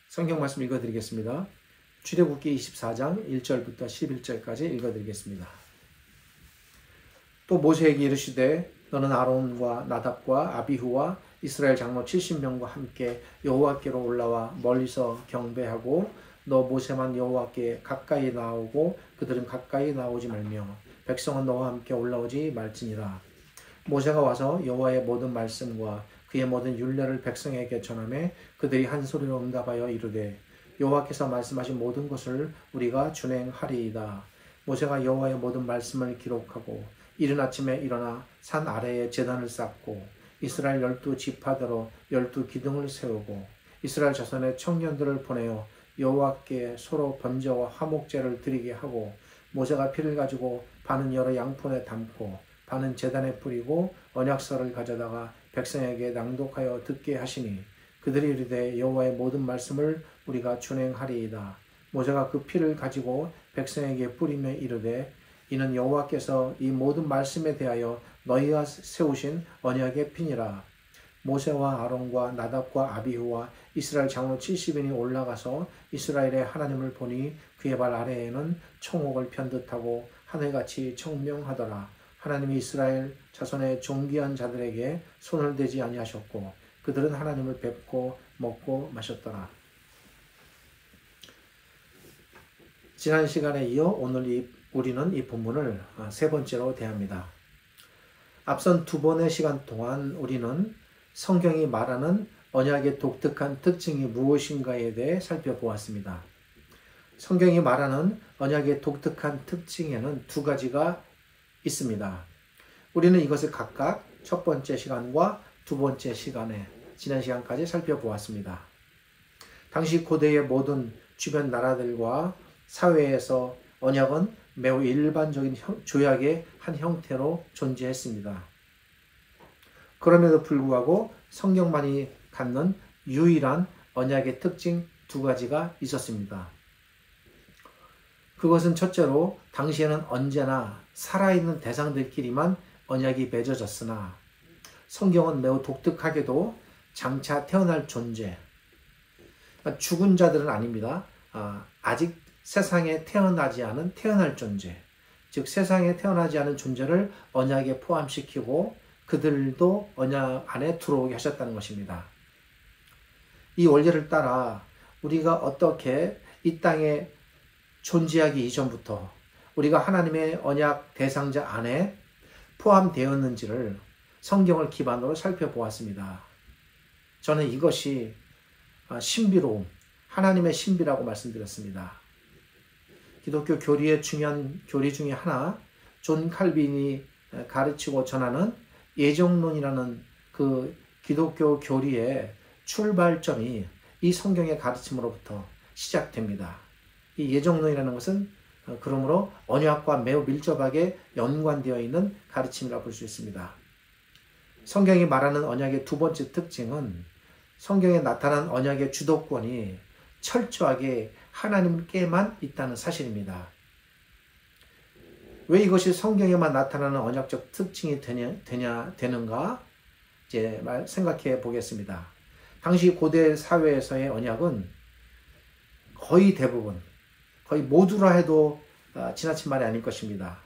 성경 말씀 읽어드리겠습니다. 출애굽기 24장 1절부터 11절까지 읽어드리겠습니다. 또 모세에게 이르시되 너는 아론과 나답과 아비후와 이스라엘 장로 70명과 함께 여호와께로 올라와 멀리서 경배하고 너 모세만 여호와께 가까이 나오고 그들은 가까이 나오지 말며 백성은 너와 함께 올라오지 말지니라. 모세가 와서 여호와의 모든 말씀과 그의 모든 율례를 백성에게 전하매 그들이 한 소리로 응답하여 이르되 여호와께서 말씀하신 모든 것을 우리가 준행하리이다. 모세가 여호와의 모든 말씀을 기록하고 이른 아침에 일어나 산 아래에 제단을 쌓고 이스라엘 12지파대로 12기둥을 세우고 이스라엘 자손의 청년들을 보내어 여호와께 서로 번제와 화목제를 드리게 하고 모세가 피를 가지고 반은 여러 양푼에 담고 반은 제단에 뿌리고 언약서를 가져다가 백성에게 낭독하여 듣게 하시니 그들이 이르되 여호와의 모든 말씀을 우리가 준행하리이다. 모세가 그 피를 가지고 백성에게 뿌리며 이르되 이는 여호와께서 이 모든 말씀에 대하여 너희가 세우신 언약의 피니라. 모세와 아론과 나답과 아비후와 이스라엘 장로 70인이 올라가서 이스라엘의 하나님을 보니 그의 발 아래에는 청옥을 편듯하고 하늘같이 청명하더라. 하나님이 이스라엘 자손의 존귀한 자들에게 손을 대지 아니하셨고 그들은 하나님을 뵙고 먹고 마셨더라. 지난 시간에 이어 오늘 우리는 이 본문을 세 번째로 대합니다. 앞선 두 번의 시간 동안 우리는 성경이 말하는 언약의 독특한 특징이 무엇인가에 대해 살펴보았습니다. 성경이 말하는 언약의 독특한 특징에는 두 가지가 있습니다. 우리는 이것을 각각 첫 번째 시간과 두 번째 시간에 지난 시간까지 살펴보았습니다. 당시 고대의 모든 주변 나라들과 사회에서 언약은 매우 일반적인 조약의 한 형태로 존재했습니다. 그럼에도 불구하고 성경만이 갖는 유일한 언약의 특징 두 가지가 있었습니다. 그것은 첫째로 당시에는 언제나 살아있는 대상들끼리만 언약이 맺어졌으나 성경은 매우 독특하게도 장차 태어날 존재, 죽은 자들은 아닙니다. 아직 세상에 태어나지 않은 태어날 존재, 즉 세상에 태어나지 않은 존재를 언약에 포함시키고 그들도 언약 안에 들어오게 하셨다는 것입니다. 이 원리를 따라 우리가 어떻게 이 땅에 존재하기 이전부터 우리가 하나님의 언약 대상자 안에 포함되었는지를 성경을 기반으로 살펴보았습니다. 저는 이것이 신비로움, 하나님의 신비라고 말씀드렸습니다. 기독교 교리의 중요한 교리 중에 하나, 존 칼빈이 가르치고 전하는 예정론이라는 그 기독교 교리의 출발점이 이 성경의 가르침으로부터 시작됩니다. 이 예정론이라는 것은 그러므로 언약과 매우 밀접하게 연관되어 있는 가르침이라고 볼 수 있습니다. 성경이 말하는 언약의 두 번째 특징은 성경에 나타난 언약의 주도권이 철저하게 하나님께만 있다는 사실입니다. 왜 이것이 성경에만 나타나는 언약적 특징이 되는가? 이제 생각해 보겠습니다. 당시 고대 사회에서의 언약은 거의 대부분, 거의 모두라 해도 지나친 말이 아닐 것입니다.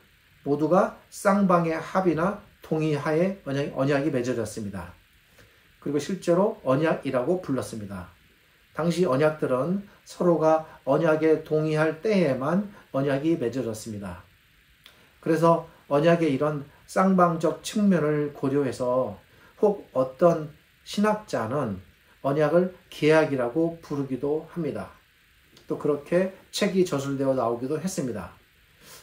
모두가 쌍방의 합의나 동의하에 언약이 맺어졌습니다. 그리고 실제로 언약이라고 불렀습니다. 당시 언약들은 서로가 언약에 동의할 때에만 언약이 맺어졌습니다. 그래서 언약의 이런 쌍방적 측면을 고려해서 혹 어떤 신학자는 언약을 계약이라고 부르기도 합니다. 또 그렇게 책이 저술되어 나오기도 했습니다.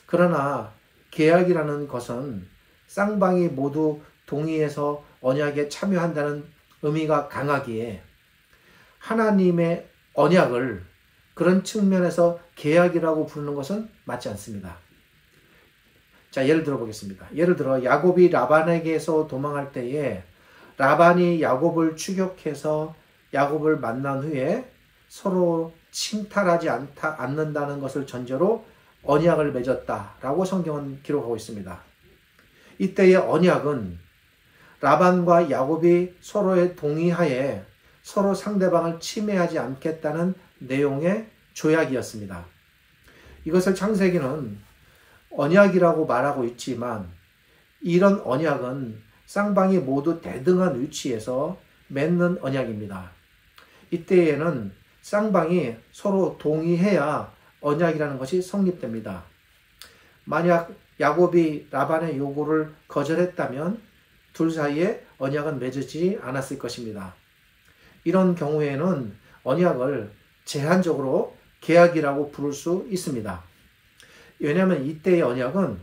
그러나 계약이라는 것은 쌍방이 모두 동의해서 언약에 참여한다는 의미가 강하기에 하나님의 언약을 그런 측면에서 계약이라고 부르는 것은 맞지 않습니다. 자, 예를 들어 보겠습니다. 예를 들어 야곱이 라반에게서 도망할 때에 라반이 야곱을 추격해서 야곱을 만난 후에 서로 침탈하지 않는다는 것을 전제로 언약을 맺었다라고 성경은 기록하고 있습니다. 이때의 언약은 라반과 야곱이 서로의 동의하에 서로 상대방을 침해하지 않겠다는 내용의 조약이었습니다. 이것을 창세기는 언약이라고 말하고 있지만 이런 언약은 쌍방이 모두 대등한 위치에서 맺는 언약입니다. 이때에는 쌍방이 서로 동의해야 언약이라는 것이 성립됩니다. 만약 야곱이 라반의 요구를 거절했다면 둘 사이에 언약은 맺어지지 않았을 것입니다. 이런 경우에는 언약을 제한적으로 계약이라고 부를 수 있습니다. 왜냐하면 이때의 언약은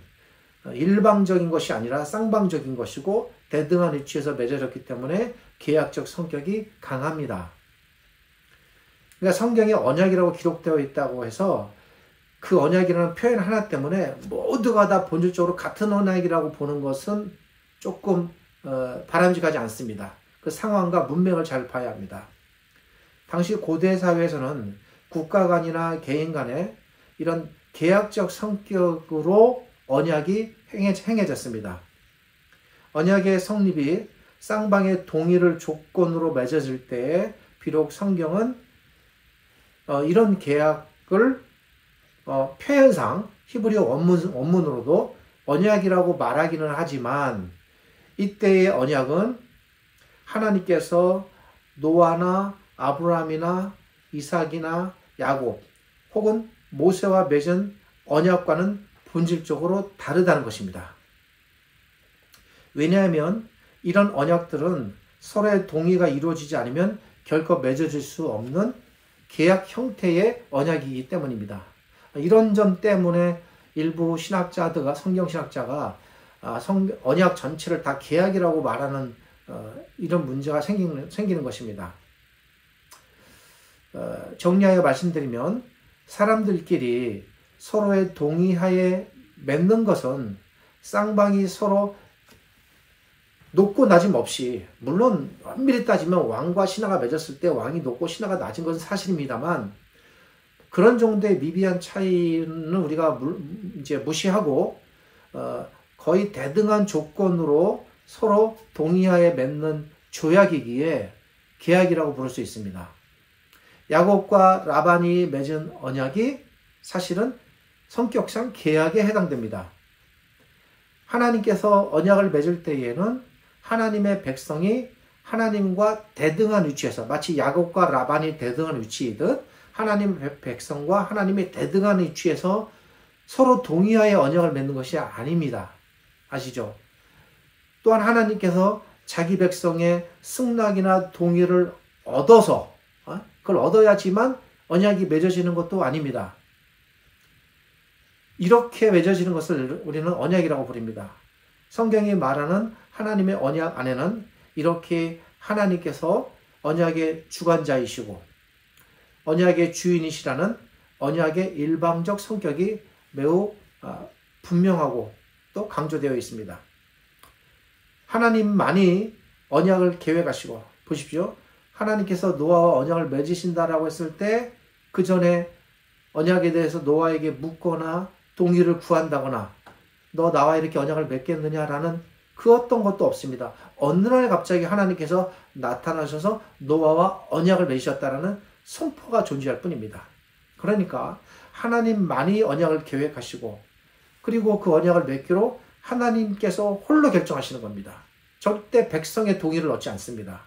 일방적인 것이 아니라 쌍방적인 것이고 대등한 위치에서 맺어졌기 때문에 계약적 성격이 강합니다. 그러니까 성경에 언약이라고 기록되어 있다고 해서 그 언약이라는 표현 하나 때문에 모두가 다 본질적으로 같은 언약이라고 보는 것은 조금 바람직하지 않습니다. 그 상황과 문맥을 잘 봐야 합니다. 당시 고대 사회에서는 국가 간이나 개인 간에 이런 계약적 성격으로 언약이 행해졌습니다. 언약의 성립이 쌍방의 동의를 조건으로 맺어질 때에 비록 성경은 이런 계약을 표현상 히브리어 원문으로도 언약이라고 말하기는 하지만 이때의 언약은 하나님께서 노아나 아브라함이나 이삭이나 야곱 혹은 모세와 맺은 언약과는 본질적으로 다르다는 것입니다. 왜냐하면 이런 언약들은 서로의 동의가 이루어지지 않으면 결코 맺어질 수 없는 계약 형태의 언약이기 때문입니다. 이런 점 때문에 일부 신학자들과 성경신학자가 언약 전체를 다 계약이라고 말하는 이런 문제가 생기는 것입니다. 정리하여 말씀드리면 사람들끼리 서로의 동의하에 맺는 것은 쌍방이 서로 높고 낮음 없이, 물론 엄밀히 따지면 왕과 신하가 맺었을 때 왕이 높고 신하가 낮은 것은 사실입니다만 그런 정도의 미비한 차이는 우리가 이제 무시하고 거의 대등한 조건으로 서로 동의하에 맺는 조약이기에 계약이라고 부를 수 있습니다. 야곱과 라반이 맺은 언약이 사실은 성격상 계약에 해당됩니다. 하나님께서 언약을 맺을 때에는 하나님의 백성이 하나님과 대등한 위치에서, 마치 야곱과 라반이 대등한 위치이듯 하나님의 백성과 하나님의 대등한 위치에서 서로 동의하여 언약을 맺는 것이 아닙니다. 아시죠? 또한 하나님께서 자기 백성의 승낙이나 동의를 얻어서 그걸 얻어야지만 언약이 맺어지는 것도 아닙니다. 이렇게 맺어지는 것을 우리는 언약이라고 부릅니다. 성경이 말하는 하나님의 언약 안에는 이렇게 하나님께서 언약의 주관자이시고 언약의 주인이시라는 언약의 일방적 성격이 매우 분명하고 또 강조되어 있습니다. 하나님만이 언약을 계획하시고, 보십시오. 하나님께서 노아와 언약을 맺으신다라고 했을 때 그 전에 언약에 대해서 노아에게 묻거나 동의를 구한다거나 너 나와 이렇게 언약을 맺겠느냐라는 그 어떤 것도 없습니다. 어느 날 갑자기 하나님께서 나타나셔서 노아와 언약을 맺으셨다라는 선포가 존재할 뿐입니다. 그러니까 하나님만이 언약을 계획하시고 그리고 그 언약을 맺기로 하나님께서 홀로 결정하시는 겁니다. 절대 백성의 동의를 얻지 않습니다.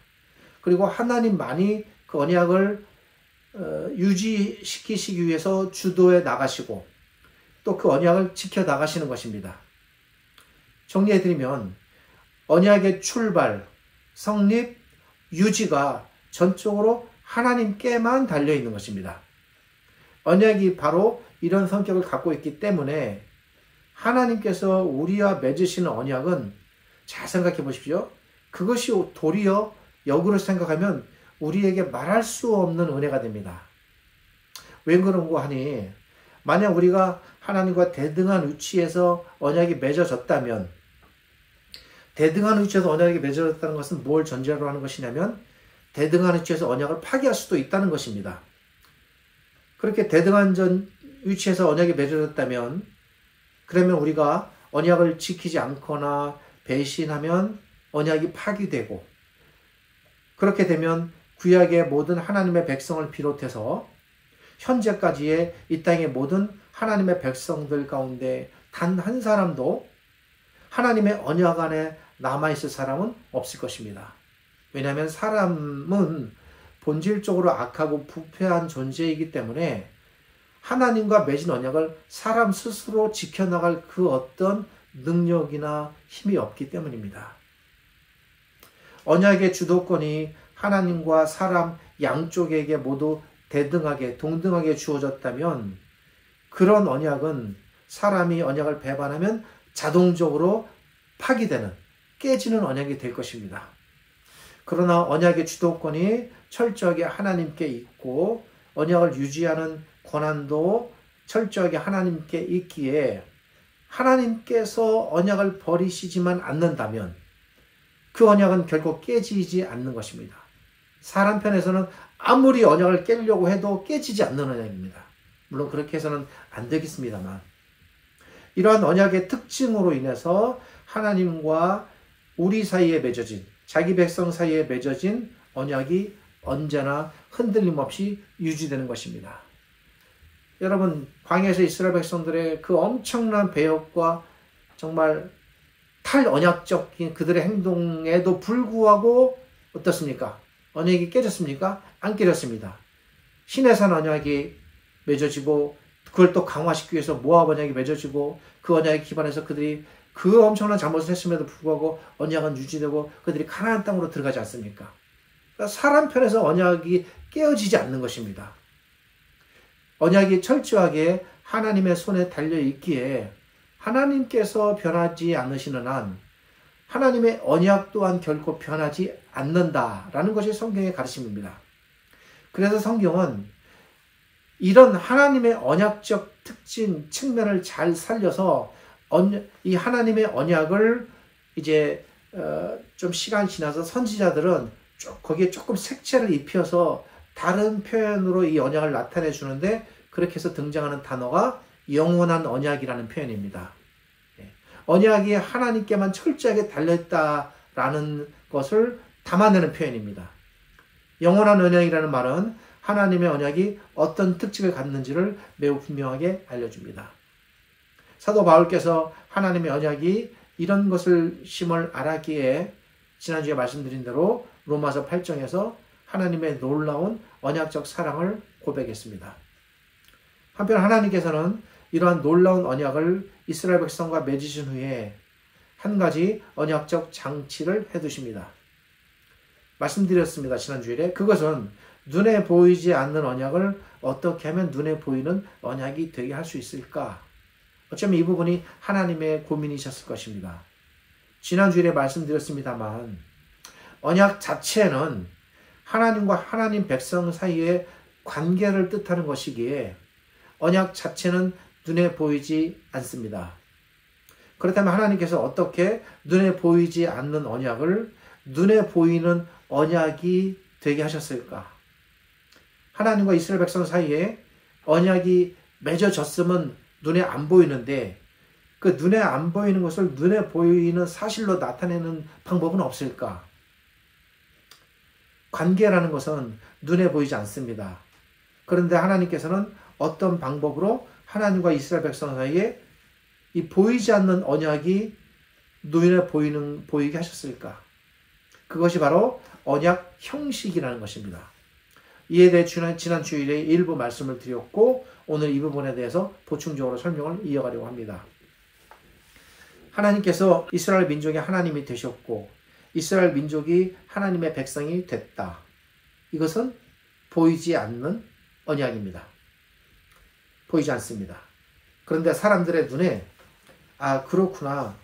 그리고 하나님만이 그 언약을 유지시키시기 위해서 주도해 나가시고 또 그 언약을 지켜 나가시는 것입니다. 정리해드리면 언약의 출발, 성립, 유지가 전적으로 하나님께만 달려있는 것입니다. 언약이 바로 이런 성격을 갖고 있기 때문에 하나님께서 우리와 맺으시는 언약은, 잘 생각해 보십시오. 그것이 도리어 역으로 생각하면 우리에게 말할 수 없는 은혜가 됩니다. 왜 그런고 하니, 만약 우리가 하나님과 대등한 위치에서 언약이 맺어졌다면, 대등한 위치에서 언약이 맺어졌다는 것은 뭘 전제로 하는 것이냐면 대등한 위치에서 언약을 파기할 수도 있다는 것입니다. 그렇게 대등한 위치에서 언약이 맺어졌다면, 그러면 우리가 언약을 지키지 않거나 배신하면 언약이 파기되고, 그렇게 되면 구약의 모든 하나님의 백성을 비롯해서 현재까지의 이 땅의 모든 하나님의 백성들 가운데 단 한 사람도 하나님의 언약 안에 남아있을 사람은 없을 것입니다. 왜냐하면 사람은 본질적으로 악하고 부패한 존재이기 때문에 하나님과 맺은 언약을 사람 스스로 지켜나갈 그 어떤 능력이나 힘이 없기 때문입니다. 언약의 주도권이 하나님과 사람 양쪽에게 모두 대등하게 동등하게 주어졌다면 그런 언약은 사람이 언약을 배반하면 자동적으로 파기되는 깨지는 언약이 될 것입니다. 그러나 언약의 주도권이 철저하게 하나님께 있고 언약을 유지하는 권한도 철저하게 하나님께 있기에 하나님께서 언약을 버리시지만 않는다면 그 언약은 결국 깨지지 않는 것입니다. 사람 편에서는 아무리 언약을 깨려고 해도 깨지지 않는 언약입니다. 물론 그렇게 해서는 안 되겠습니다만 이러한 언약의 특징으로 인해서 하나님과 우리 사이에 맺어진 자기 백성 사이에 맺어진 언약이 언제나 흔들림 없이 유지되는 것입니다. 여러분 광야에서 이스라엘 백성들의 그 엄청난 배역과 정말 탈언약적인 그들의 행동에도 불구하고 어떻습니까? 언약이 깨졌습니까? 안 깨졌습니다. 시내산 언약이 맺어지고 그걸 또 강화시키기 위해서 모압 언약이 맺어지고 그 언약에 기반해서 그들이 그 엄청난 잘못을 했음에도 불구하고 언약은 유지되고 그들이 가나안 땅으로 들어가지 않습니까? 그러니까 사람 편에서 언약이 깨어지지 않는 것입니다. 언약이 철저하게 하나님의 손에 달려있기에 하나님께서 변하지 않으시는 한 하나님의 언약 또한 결코 변하지 않는다라는 것이 성경의 가르침입니다. 그래서 성경은 이런 하나님의 언약적 특징 측면을 잘 살려서 이 하나님의 언약을 이제 좀 시간이 지나서 선지자들은 거기에 조금 색채를 입혀서 다른 표현으로 이 언약을 나타내 주는데 그렇게 해서 등장하는 단어가 영원한 언약이라는 표현입니다. 언약이 하나님께만 철저하게 달려있다라는 것을 담아내는 표현입니다. 영원한 언약이라는 말은 하나님의 언약이 어떤 특징을 갖는지를 매우 분명하게 알려줍니다. 사도 바울께서 하나님의 언약이 이런 것을 심을 알았기에 지난주에 말씀드린 대로 로마서 8장에서 하나님의 놀라운 언약적 사랑을 고백했습니다. 한편 하나님께서는 이러한 놀라운 언약을 이스라엘 백성과 맺으신 후에 한 가지 언약적 장치를 해두십니다. 말씀드렸습니다. 지난주일에 그것은 눈에 보이지 않는 언약을 어떻게 하면 눈에 보이는 언약이 되게 할 수 있을까? 어쩌면 이 부분이 하나님의 고민이셨을 것입니다. 지난주일에 말씀드렸습니다만 언약 자체는 하나님과 하나님 백성 사이의 관계를 뜻하는 것이기에 언약 자체는 눈에 보이지 않습니다. 그렇다면 하나님께서 어떻게 눈에 보이지 않는 언약을 눈에 보이는 언약이 되게 하셨을까? 하나님과 이스라엘 백성 사이에 언약이 맺어졌으면 눈에 안 보이는데 그 눈에 안 보이는 것을 눈에 보이는 사실로 나타내는 방법은 없을까? 관계라는 것은 눈에 보이지 않습니다. 그런데 하나님께서는 어떤 방법으로 하나님과 이스라엘 백성 사이에 이 보이지 않는 언약이 눈에 보이게 하셨을까? 그것이 바로 언약 형식이라는 것입니다. 이에 대해 지난 주일에 일부 말씀을 드렸고 오늘 이 부분에 대해서 보충적으로 설명을 이어가려고 합니다. 하나님께서 이스라엘 민족의 하나님이 되셨고 이스라엘 민족이 하나님의 백성이 됐다. 이것은 보이지 않는 언약입니다. 보이지 않습니다. 그런데 사람들의 눈에 아 그렇구나.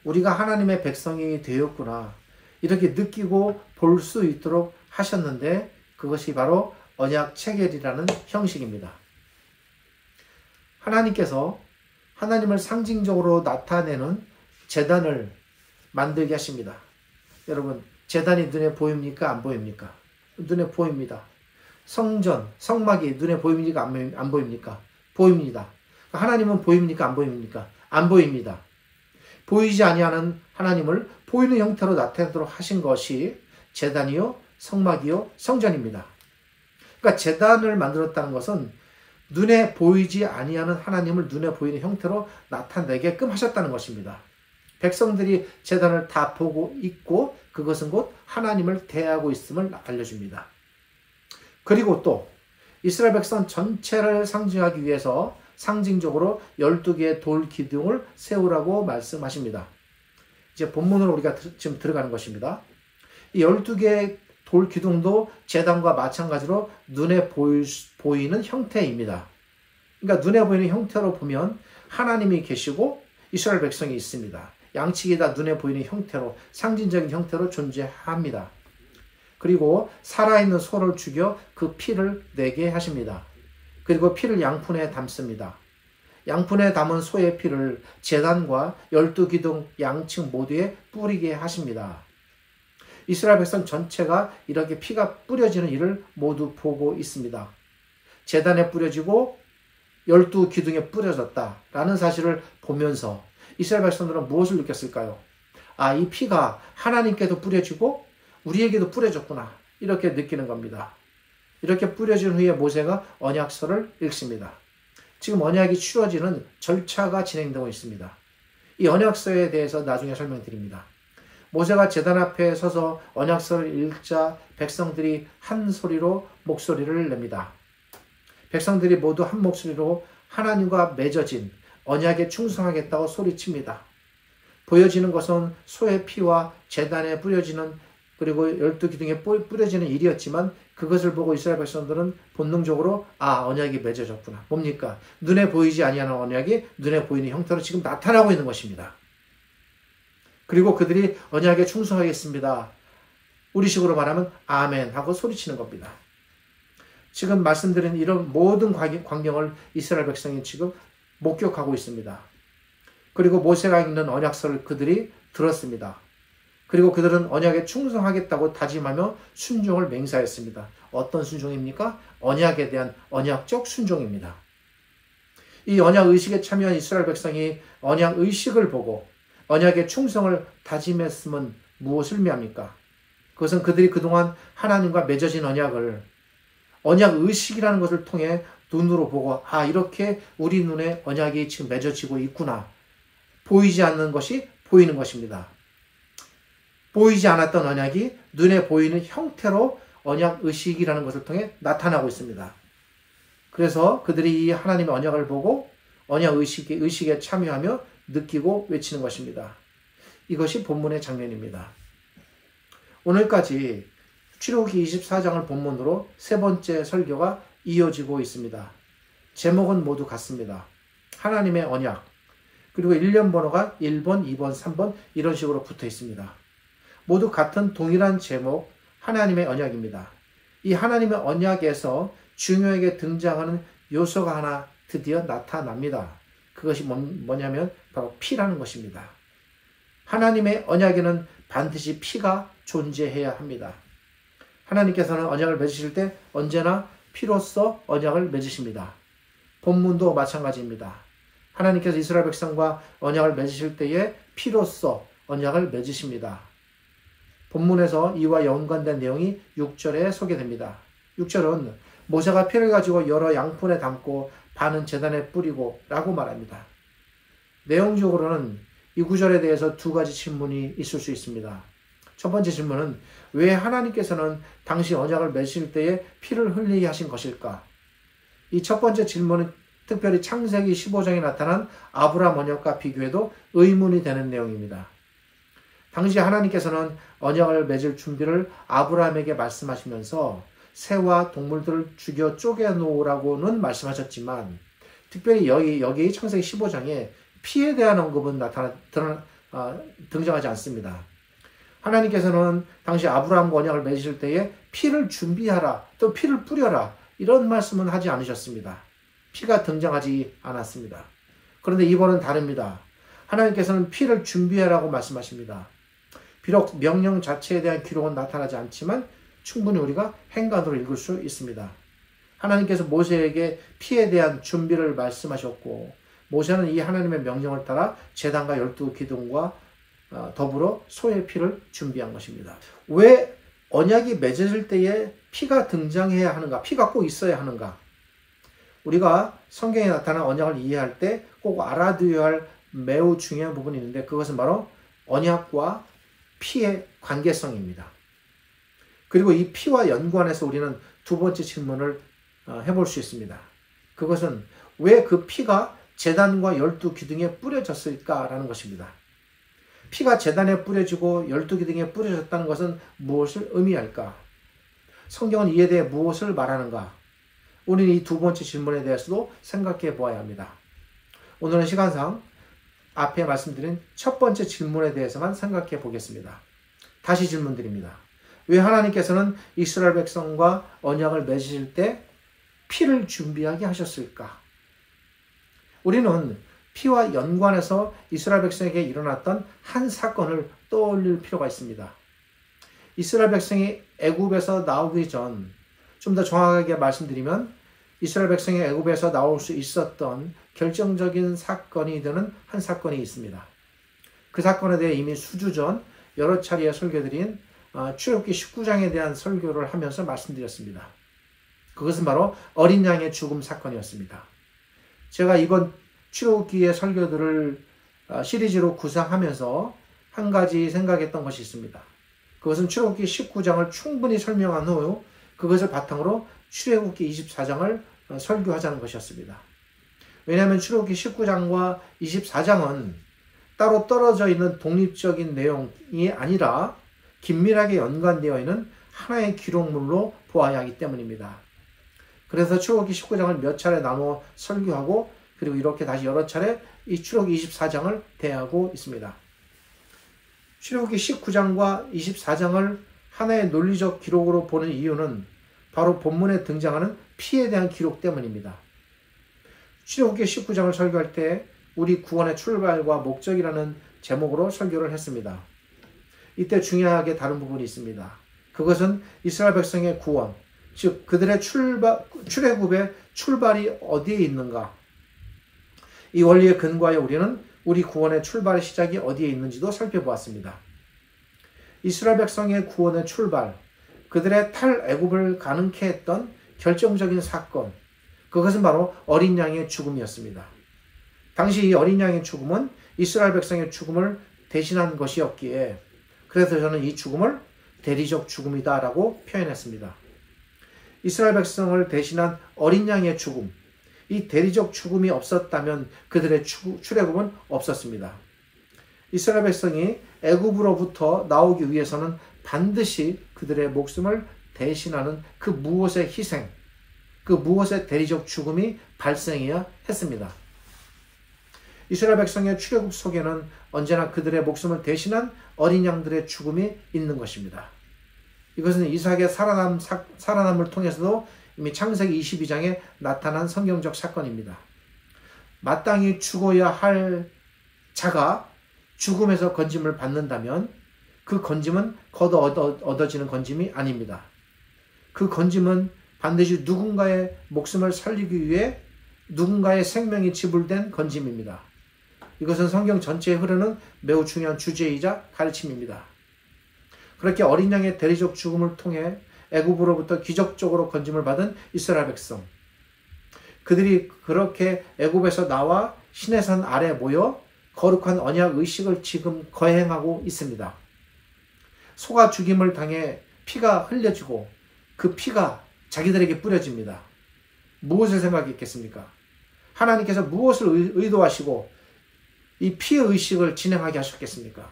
우리가 하나님의 백성이 되었구나. 이렇게 느끼고 볼 수 있도록 하셨는데 그것이 바로 언약 체결이라는 형식입니다. 하나님께서 하나님을 상징적으로 나타내는 제단을 만들게 하십니다. 여러분, 제단이 눈에 보입니까? 안 보입니까? 눈에 보입니다. 성전, 성막이 눈에 보입니까? 안 보입니까? 보입니다. 하나님은 보입니까? 안 보입니까? 안 보입니다. 보이지 아니하는 하나님을 보이는 형태로 나타내도록 하신 것이 제단이요 성막이요 성전입니다. 그러니까 제단을 만들었다는 것은 눈에 보이지 아니하는 하나님을 눈에 보이는 형태로 나타내게끔 하셨다는 것입니다. 백성들이 제단을 다 보고 있고 그것은 곧 하나님을 대하고 있음을 알려줍니다. 그리고 또 이스라엘 백성 전체를 상징하기 위해서 상징적으로 12개의 돌 기둥을 세우라고 말씀하십니다. 이제 본문으로 우리가 지금 들어가는 것입니다. 이 12개의 돌 기둥도 제단과 마찬가지로 눈에 보이는 형태입니다. 그러니까 눈에 보이는 형태로 보면 하나님이 계시고 이스라엘 백성이 있습니다. 양측이 다 눈에 보이는 형태로 상징적인 형태로 존재합니다. 그리고 살아있는 소를 죽여 그 피를 내게 하십니다. 그리고 피를 양푼에 담습니다. 양푼에 담은 소의 피를 제단과 12기둥 양측 모두에 뿌리게 하십니다. 이스라엘 백성 전체가 이렇게 피가 뿌려지는 일을 모두 보고 있습니다. 제단에 뿌려지고 12기둥에 뿌려졌다라는 사실을 보면서 이스라엘 백성들은 무엇을 느꼈을까요? 아, 이 피가 하나님께도 뿌려지고 우리에게도 뿌려졌구나. 이렇게 느끼는 겁니다. 이렇게 뿌려진 후에 모세가 언약서를 읽습니다. 지금 언약이 치러지는 절차가 진행되고 있습니다. 이 언약서에 대해서 나중에 설명드립니다. 모세가 제단 앞에 서서 언약서를 읽자 백성들이 한 소리로 목소리를 냅니다. 백성들이 모두 한 목소리로 하나님과 맺어진 언약에 충성하겠다고 소리칩니다. 보여지는 것은 소의 피와 제단에 뿌려지는 그리고 12기둥에 뿌려지는 일이었지만 그것을 보고 이스라엘 백성들은 본능적으로 언약이 맺어졌구나. 뭡니까? 눈에 보이지 아니하는 언약이 눈에 보이는 형태로 지금 나타나고 있는 것입니다. 그리고 그들이 언약에 충성하겠습니다. 우리식으로 말하면 아멘 하고 소리치는 겁니다. 지금 말씀드린 이런 모든 광경을 이스라엘 백성이 지금 목격하고 있습니다. 그리고 모세가 읽는 언약서를 그들이 들었습니다. 그리고 그들은 언약에 충성하겠다고 다짐하며 순종을 맹세했습니다. 어떤 순종입니까? 언약에 대한 언약적 순종입니다. 이 언약의식에 참여한 이스라엘 백성이 언약의식을 보고 언약에 충성을 다짐했음은 무엇을 의미합니까? 그것은 그들이 그동안 하나님과 맺어진 언약을 언약의식이라는 것을 통해 눈으로 보고 이렇게 우리 눈에 언약이 지금 맺어지고 있구나. 보이지 않는 것이 보이는 것입니다. 보이지 않았던 언약이 눈에 보이는 형태로 언약의식이라는 것을 통해 나타나고 있습니다. 그래서 그들이 이 하나님의 언약을 보고 언약의식에 참여하며 느끼고 외치는 것입니다. 이것이 본문의 장면입니다. 오늘까지 출애굽기 24장을 본문으로 세 번째 설교가 이어지고 있습니다. 제목은 모두 같습니다. 하나님의 언약. 그리고 1년 번호가 1번, 2번, 3번 이런 식으로 붙어 있습니다. 모두 같은 동일한 제목, 하나님의 언약입니다. 이 하나님의 언약에서 중요하게 등장하는 요소가 하나 드디어 나타납니다. 그것이 뭐냐면 바로 피라는 것입니다. 하나님의 언약에는 반드시 피가 존재해야 합니다. 하나님께서는 언약을 맺으실 때 언제나 피로써 언약을 맺으십니다. 본문도 마찬가지입니다. 하나님께서 이스라엘 백성과 언약을 맺으실 때에 피로써 언약을 맺으십니다. 본문에서 이와 연관된 내용이 6절에 소개됩니다. 6절은 모세가 피를 가지고 여러 양푼에 담고 반은 제단에 뿌리고 라고 말합니다. 내용적으로는 이 구절에 대해서 두 가지 질문이 있을 수 있습니다. 첫 번째 질문은 왜 하나님께서는 당시 언약을 맺으실 때에 피를 흘리게 하신 것일까? 이 첫 번째 질문은 특별히 창세기 15장에 나타난 아브라함 언약과 비교해도 의문이 되는 내용입니다. 당시 하나님께서는 언약을 맺을 준비를 아브라함에게 말씀하시면서 새와 동물들을 죽여 쪼개놓으라고는 말씀하셨지만 특별히 여기 창세기 15장에 피에 대한 언급은 등장하지 않습니다. 하나님께서는 당시 아브라함과 언약을 맺으실 때에 피를 준비하라, 또 피를 뿌려라 이런 말씀은 하지 않으셨습니다. 피가 등장하지 않았습니다. 그런데 이번은 다릅니다. 하나님께서는 피를 준비하라고 말씀하십니다. 비록 명령 자체에 대한 기록은 나타나지 않지만 충분히 우리가 행간으로 읽을 수 있습니다. 하나님께서 모세에게 피에 대한 준비를 말씀하셨고 모세는 이 하나님의 명령을 따라 제단과 12기둥과 더불어 소의 피를 준비한 것입니다. 왜 언약이 맺어질 때에 피가 등장해야 하는가? 피가 꼭 있어야 하는가? 우리가 성경에 나타난 언약을 이해할 때 꼭 알아두어야 할 매우 중요한 부분이 있는데 그것은 바로 언약과 피의 관계성입니다. 그리고 이 피와 연관해서 우리는 두 번째 질문을 해볼 수 있습니다. 그것은 왜 그 피가 제단과 12기둥에 뿌려졌을까라는 것입니다. 피가 제단에 뿌려지고 12기둥에 뿌려졌다는 것은 무엇을 의미할까? 성경은 이에 대해 무엇을 말하는가? 우리는 이 두 번째 질문에 대해서도 생각해 보아야 합니다. 오늘은 시간상 앞에 말씀드린 첫 번째 질문에 대해서만 생각해 보겠습니다. 다시 질문드립니다. 왜 하나님께서는 이스라엘 백성과 언약을 맺으실 때 피를 준비하게 하셨을까? 우리는 피와 연관해서 이스라엘 백성에게 일어났던 한 사건을 떠올릴 필요가 있습니다. 이스라엘 백성이 애굽에서 나오기 전, 좀 더 정확하게 말씀드리면 이스라엘 백성이 애굽에서 나올 수 있었던 결정적인 사건이 되는 한 사건이 있습니다. 그 사건에 대해 이미 수주 전 여러 차례의 설교드린 출애굽기 19장에 대한 설교를 하면서 말씀드렸습니다. 그것은 바로 어린 양의 죽음 사건이었습니다. 제가 이번 출애굽기의 설교들을 시리즈로 구상하면서 한 가지 생각했던 것이 있습니다. 그것은 출애굽기 19장을 충분히 설명한 후 그것을 바탕으로 출애굽기 24장을 설교하자는 것이었습니다. 왜냐하면 출애굽기 19장과 24장은 따로 떨어져 있는 독립적인 내용이 아니라 긴밀하게 연관되어 있는 하나의 기록물로 보아야 하기 때문입니다. 그래서 출애굽기 19장을 몇 차례 나누어 설교하고 그리고 이렇게 다시 여러 차례 이 출애굽기 24장을 대하고 있습니다. 출애굽기 19장과 24장을 하나의 논리적 기록으로 보는 이유는 바로 본문에 등장하는 피에 대한 기록 때문입니다. 출애굽기 19장을 설교할 때 우리 구원의 출발과 목적이라는 제목으로 설교를 했습니다. 이때 중요하게 다른 부분이 있습니다. 그것은 이스라엘 백성의 구원, 즉 그들의 출애굽의 출발이 어디에 있는가? 이 원리에 근거하여 우리는 우리 구원의 출발의 시작이 어디에 있는지도 살펴보았습니다. 이스라엘 백성의 구원의 출발, 그들의 탈애굽을 가능케 했던 결정적인 사건, 그것은 바로 어린 양의 죽음이었습니다. 당시 이 어린 양의 죽음은 이스라엘 백성의 죽음을 대신한 것이었기에 그래서 저는 이 죽음을 대리적 죽음이다라고 표현했습니다. 이스라엘 백성을 대신한 어린 양의 죽음, 이 대리적 죽음이 없었다면 그들의 출애굽은 없었습니다. 이스라엘 백성이 애굽으로부터 나오기 위해서는 반드시 그들의 목숨을 대신하는 그 무엇의 희생, 그 무엇의 대리적 죽음이 발생해야 했습니다. 이스라엘 백성의 출애굽 속에는 언제나 그들의 목숨을 대신한 어린 양들의 죽음이 있는 것입니다. 이것은 이삭의 살아남을 통해서도 이미 창세기 22장에 나타난 성경적 사건입니다. 마땅히 죽어야 할 자가 죽음에서 건짐을 받는다면 그 건짐은 거둬 얻어지는 건짐이 아닙니다. 그 건짐은 반드시 누군가의 목숨을 살리기 위해 누군가의 생명이 지불된 건짐입니다. 이것은 성경 전체에 흐르는 매우 중요한 주제이자 가르침입니다. 그렇게 어린 양의 대리적 죽음을 통해 애굽으로부터 기적적으로 건짐을 받은 이스라엘 백성. 그들이 그렇게 애굽에서 나와 시내산 아래 모여 거룩한 언약 의식을 지금 거행하고 있습니다. 소가 죽임을 당해 피가 흘려지고 그 피가 자기들에게 뿌려집니다. 무엇을 생각했겠습니까? 하나님께서 무엇을 의도하시고 이 피의 의식을 진행하게 하셨겠습니까?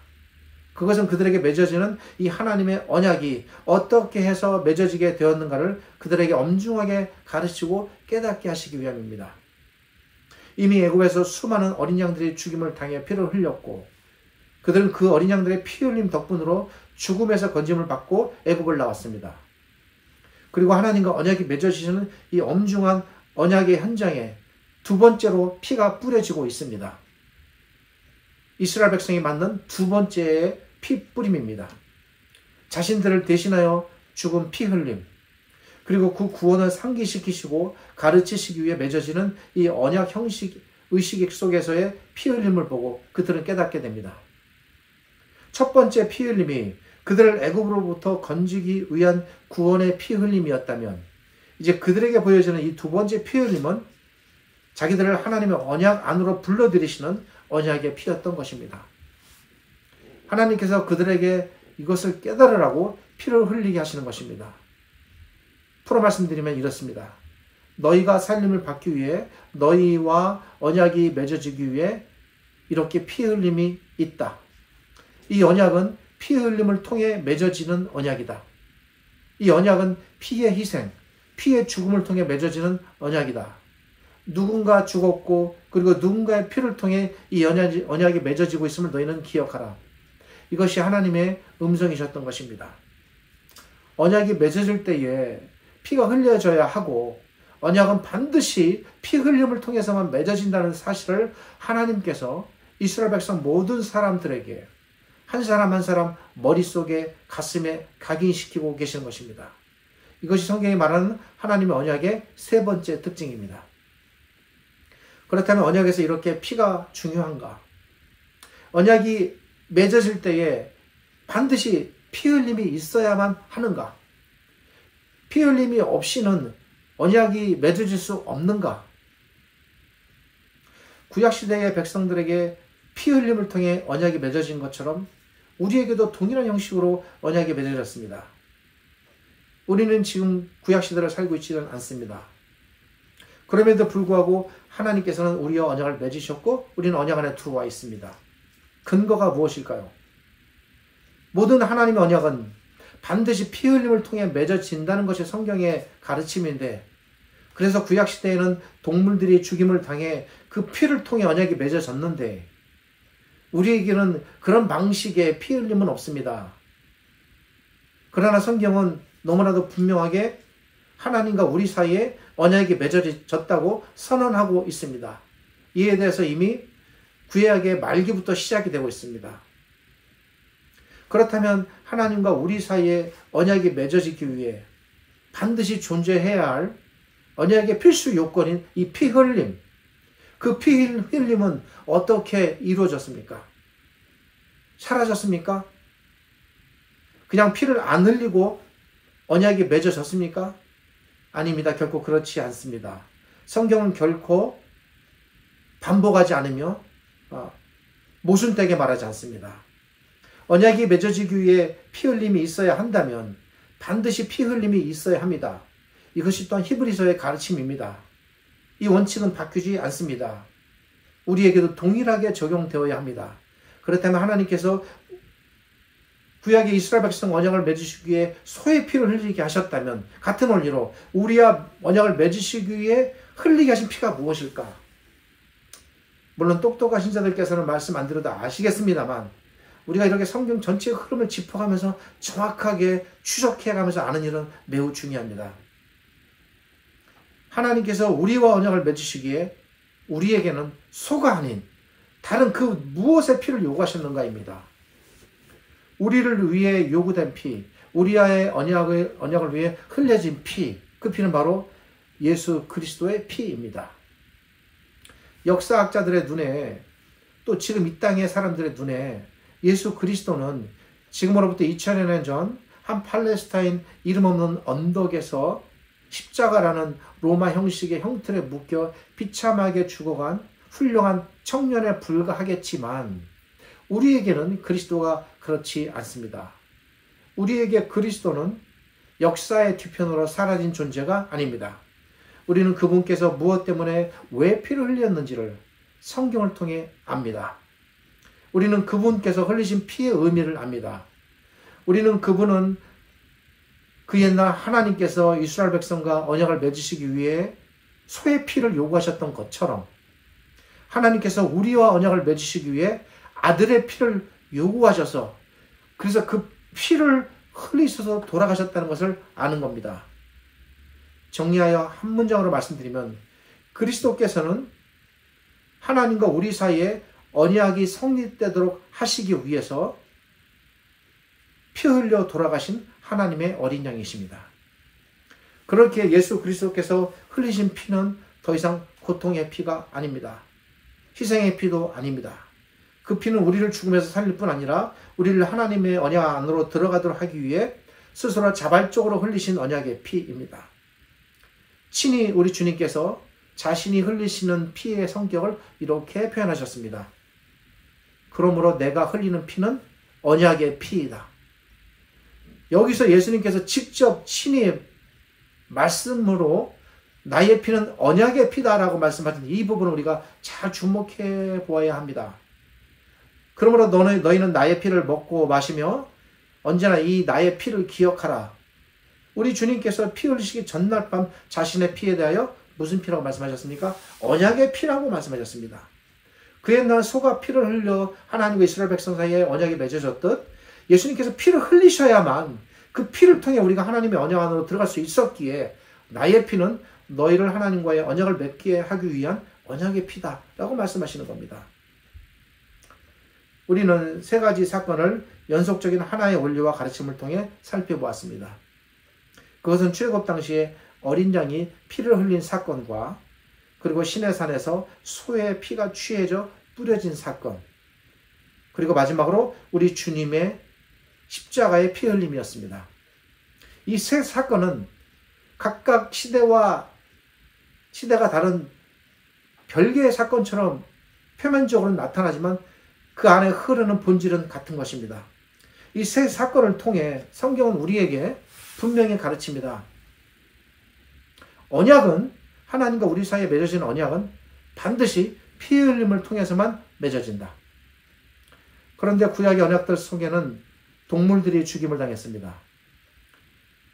그것은 그들에게 맺어지는 이 하나님의 언약이 어떻게 해서 맺어지게 되었는가를 그들에게 엄중하게 가르치고 깨닫게 하시기 위함입니다. 이미 애굽에서 수많은 어린 양들이 죽임을 당해 피를 흘렸고 그들은 그 어린 양들의 피 흘림 덕분으로 죽음에서 건짐을 받고 애굽을 나왔습니다. 그리고 하나님과 언약이 맺어지는 이 엄중한 언약의 현장에 두 번째로 피가 뿌려지고 있습니다. 이스라엘 백성이 맞는 두 번째의 피 뿌림입니다. 자신들을 대신하여 죽은 피 흘림, 그리고 그 구원을 상기시키시고 가르치시기 위해 맺어지는 이 언약 형식, 의식 속에서의 피 흘림을 보고 그들은 깨닫게 됩니다. 첫 번째 피 흘림이 그들을 애굽으로부터 건지기 위한 구원의 피 흘림이었다면 이제 그들에게 보여지는 이 두 번째 피 흘림은 자기들을 하나님의 언약 안으로 불러들이시는 언약의 피였던 것입니다. 하나님께서 그들에게 이것을 깨달으라고 피를 흘리게 하시는 것입니다. 풀어 말씀드리면 이렇습니다. 너희가 살림을 받기 위해 너희와 언약이 맺어지기 위해 이렇게 피 흘림이 있다. 이 언약은 피 흘림을 통해 맺어지는 언약이다. 이 언약은 피의 희생, 피의 죽음을 통해 맺어지는 언약이다. 누군가 죽었고 그리고 누군가의 피를 통해 이 언약이 맺어지고 있음을 너희는 기억하라. 이것이 하나님의 음성이셨던 것입니다. 언약이 맺어질 때에 피가 흘려져야 하고 언약은 반드시 피 흘림을 통해서만 맺어진다는 사실을 하나님께서 이스라엘 백성 모든 사람들에게 한 사람 한 사람 머릿속에 가슴에 각인시키고 계시는 것입니다. 이것이 성경이 말하는 하나님의 언약의 세 번째 특징입니다. 그렇다면 언약에서 이렇게 피가 중요한가? 언약이 맺어질 때에 반드시 피 흘림이 있어야만 하는가? 피 흘림이 없이는 언약이 맺어질 수 없는가? 구약시대의 백성들에게 피 흘림을 통해 언약이 맺어진 것처럼 우리에게도 동일한 형식으로 언약이 맺어졌습니다. 우리는 지금 구약시대를 살고 있지는 않습니다. 그럼에도 불구하고 하나님께서는 우리와 언약을 맺으셨고 우리는 언약 안에 들어와 있습니다. 근거가 무엇일까요? 모든 하나님의 언약은 반드시 피 흘림을 통해 맺어진다는 것이 성경의 가르침인데 그래서 구약시대에는 동물들이 죽임을 당해 그 피를 통해 언약이 맺어졌는데 우리에게는 그런 방식의 피 흘림은 없습니다. 그러나 성경은 너무나도 분명하게 하나님과 우리 사이에 언약이 맺어졌다고 선언하고 있습니다. 이에 대해서 이미 구약의 말기부터 시작이 되고 있습니다. 그렇다면 하나님과 우리 사이에 언약이 맺어지기 위해 반드시 존재해야 할 언약의 필수 요건인 이 피 흘림, 그 피 흘림은 어떻게 이루어졌습니까? 사라졌습니까? 그냥 피를 안 흘리고 언약이 맺어졌습니까? 아닙니다. 결코 그렇지 않습니다. 성경은 결코 반복하지 않으며 모순되게 말하지 않습니다. 언약이 맺어지기 위해 피 흘림이 있어야 한다면 반드시 피 흘림이 있어야 합니다. 이것이 또한 히브리서의 가르침입니다. 이 원칙은 바뀌지 않습니다. 우리에게도 동일하게 적용되어야 합니다. 그렇다면 하나님께서 구약의 이스라엘 백성 언약을 맺으시기 위해 소의 피를 흘리게 하셨다면 같은 원리로 우리와 언약을 맺으시기 위해 흘리게 하신 피가 무엇일까? 물론 똑똑하신 자들께서는 말씀 안 들어도 아시겠습니다만 우리가 이렇게 성경 전체의 흐름을 짚어가면서 정확하게 추적해가면서 아는 일은 매우 중요합니다. 하나님께서 우리와 언약을 맺으시기에 우리에게는 소가 아닌 다른 그 무엇의 피를 요구하셨는가입니다. 우리를 위해 요구된 피, 우리와의 언약을 위해 흘려진 피, 그 피는 바로 예수 그리스도의 피입니다. 역사학자들의 눈에 또 지금 이 땅의 사람들의 눈에 예수 그리스도는 지금으로부터 2000여 년 전 한 팔레스타인 이름 없는 언덕에서 십자가라는 로마 형식의 형틀에 묶여 비참하게 죽어간 훌륭한 청년에 불과하겠지만 우리에게는 그리스도가 그렇지 않습니다. 우리에게 그리스도는 역사의 뒤편으로 사라진 존재가 아닙니다. 우리는 그분께서 무엇 때문에 왜 피를 흘렸는지를 성경을 통해 압니다. 우리는 그분께서 흘리신 피의 의미를 압니다. 우리는 그분은 그 옛날 하나님께서 이스라엘 백성과 언약을 맺으시기 위해 소의 피를 요구하셨던 것처럼 하나님께서 우리와 언약을 맺으시기 위해 아들의 피를 요구하셔서 그래서 그 피를 흘리셔서 돌아가셨다는 것을 아는 겁니다. 정리하여 한 문장으로 말씀드리면 그리스도께서는 하나님과 우리 사이에 언약이 성립되도록 하시기 위해서 피 흘려 돌아가신 하나님의 어린 양이십니다. 그렇게 예수 그리스도께서 흘리신 피는 더 이상 고통의 피가 아닙니다. 희생의 피도 아닙니다. 그 피는 우리를 죽음에서 살릴 뿐 아니라 우리를 하나님의 언약 안으로 들어가도록 하기 위해 스스로 자발적으로 흘리신 언약의 피입니다. 친히 우리 주님께서 자신이 흘리시는 피의 성격을 이렇게 표현하셨습니다. 그러므로 내가 흘리는 피는 언약의 피이다. 여기서 예수님께서 직접 친히 말씀으로 나의 피는 언약의 피다라고 말씀하신 이 부분을 우리가 잘 주목해 보아야 합니다. 그러므로 너희는 나의 피를 먹고 마시며 언제나 이 나의 피를 기억하라. 우리 주님께서 피 흘리시기 전날 밤 자신의 피에 대하여 무슨 피라고 말씀하셨습니까? 언약의 피라고 말씀하셨습니다. 그 옛날 소가 피를 흘려 하나님과 이스라엘 백성 사이에 언약이 맺어졌듯 예수님께서 피를 흘리셔야만 그 피를 통해 우리가 하나님의 언약 안으로 들어갈 수 있었기에 나의 피는 너희를 하나님과의 언약을 맺게 하기 위한 언약의 피다라고 말씀하시는 겁니다. 우리는 세 가지 사건을 연속적인 하나의 원리와 가르침을 통해 살펴보았습니다. 그것은 출애굽 당시에 어린 양이 피를 흘린 사건과 그리고 시내산에서 소의 피가 취해져 뿌려진 사건, 그리고 마지막으로 우리 주님의 십자가의 피 흘림이었습니다. 이 세 사건은 각각 시대가 다른 별개의 사건처럼 표면적으로 나타나지만 그 안에 흐르는 본질은 같은 것입니다. 이 세 사건을 통해 성경은 우리에게 분명히 가르칩니다. 언약은, 하나님과 우리 사이에 맺어진 언약은 반드시 피 흘림을 통해서만 맺어진다. 그런데 구약의 언약들 속에는 동물들이 죽임을 당했습니다.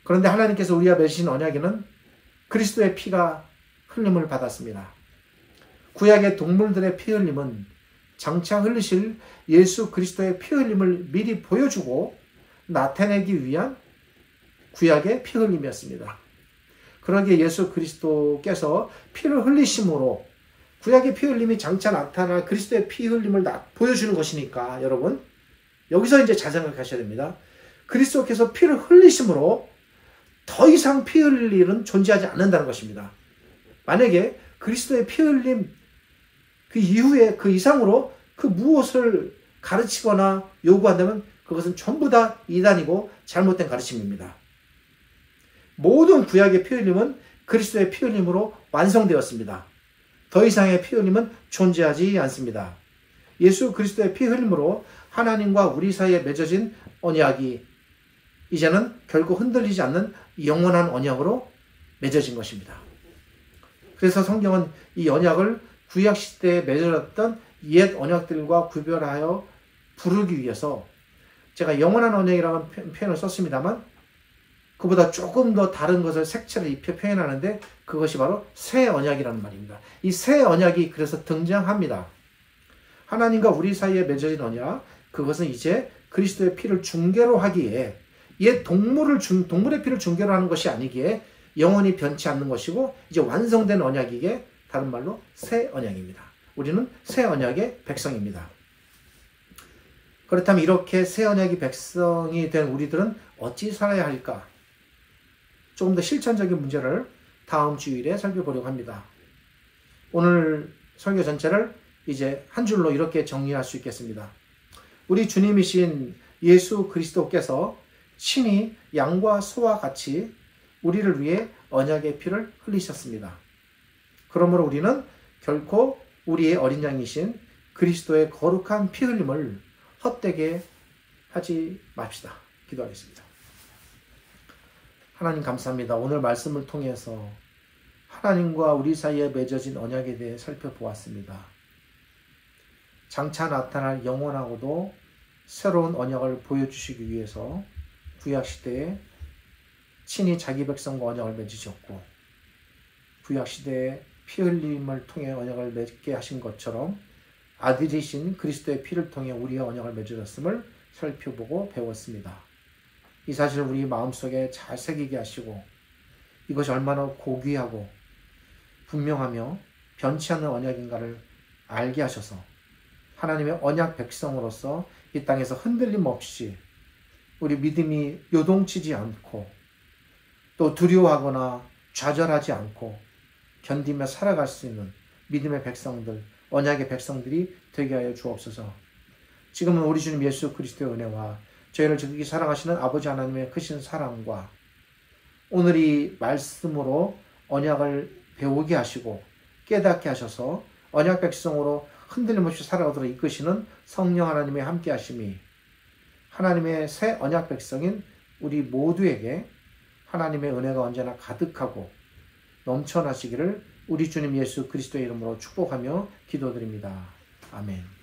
그런데 하나님께서 우리와 맺으신 언약에는 그리스도의 피가 흘림을 받았습니다. 구약의 동물들의 피 흘림은 장차 흘리실 예수 그리스도의 피 흘림을 미리 보여주고 나타내기 위한 구약의 피 흘림이었습니다. 그러기에 예수 그리스도께서 피를 흘리심으로 구약의 피 흘림이 장차 나타날 그리스도의 피 흘림을 보여주는 것이니까 여러분 여기서 이제 잘 생각하셔야 됩니다. 그리스도께서 피를 흘리심으로 더 이상 피 흘릴 일은 존재하지 않는다는 것입니다. 만약에 그리스도의 피 흘림 그 이후에 그 이상으로 그 무엇을 가르치거나 요구한다면 그것은 전부 다 이단이고 잘못된 가르침입니다. 모든 구약의 피 흘림은 그리스도의 피 흘림으로 완성되었습니다. 더 이상의 피 흘림은 존재하지 않습니다. 예수 그리스도의 피 흘림으로 하나님과 우리 사이에 맺어진 언약이 이제는 결코 흔들리지 않는 영원한 언약으로 맺어진 것입니다. 그래서 성경은 이 언약을 구약 시대에 맺어졌던 옛 언약들과 구별하여 부르기 위해서 제가 영원한 언약이라는 표현을 썼습니다만 그보다 조금 더 다른 것을 색채를 입혀 표현하는데 그것이 바로 새 언약이라는 말입니다. 이 새 언약이 그래서 등장합니다. 하나님과 우리 사이에 맺어진 언약, 그것은 이제 그리스도의 피를 중개로 하기에 옛 동물의 피를 중개로 하는 것이 아니기에 영원히 변치 않는 것이고 이제 완성된 언약이기에 다른 말로 새 언약입니다. 우리는 새 언약의 백성입니다. 그렇다면 이렇게 새 언약의 백성이 된 우리들은 어찌 살아야 할까? 조금 더 실천적인 문제를 다음 주일에 살펴보려고 합니다. 오늘 설교 전체를 이제 한 줄로 이렇게 정리할 수 있겠습니다. 우리 주님이신 예수 그리스도께서 친히 양과 소와 같이 우리를 위해 언약의 피를 흘리셨습니다. 그러므로 우리는 결코 우리의 어린 양이신 그리스도의 거룩한 피 흘림을 헛되게 하지 맙시다. 기도하겠습니다. 하나님 감사합니다. 오늘 말씀을 통해서 하나님과 우리 사이에 맺어진 언약에 대해 살펴보았습니다. 장차 나타날 영원하고도 새로운 언약을 보여주시기 위해서 구약시대에 친히 자기 백성과 언약을 맺으셨고 구약시대에 피 흘림을 통해 언약을 맺게 하신 것처럼 아들이신 그리스도의 피를 통해 우리의 언약을 맺어졌음을 살펴보고 배웠습니다. 이 사실을 우리 마음속에 잘 새기게 하시고 이것이 얼마나 고귀하고 분명하며 변치 않는 언약인가를 알게 하셔서 하나님의 언약 백성으로서 이 땅에서 흔들림 없이 우리 믿음이 요동치지 않고 또 두려워하거나 좌절하지 않고 견디며 살아갈 수 있는 믿음의 백성들, 언약의 백성들이 되게 하여 주옵소서. 지금은 우리 주님 예수 그리스도의 은혜와 저희를 지극히 사랑하시는 아버지 하나님의 크신 사랑과 오늘 이 말씀으로 언약을 배우게 하시고 깨닫게 하셔서 언약 백성으로 흔들림 없이 살아가도록 이끄시는 성령 하나님의 함께 하심이 하나님의 새 언약 백성인 우리 모두에게 하나님의 은혜가 언제나 가득하고 넘쳐나시기를 우리 주님 예수 그리스도의 이름으로 축복하며 기도드립니다. 아멘.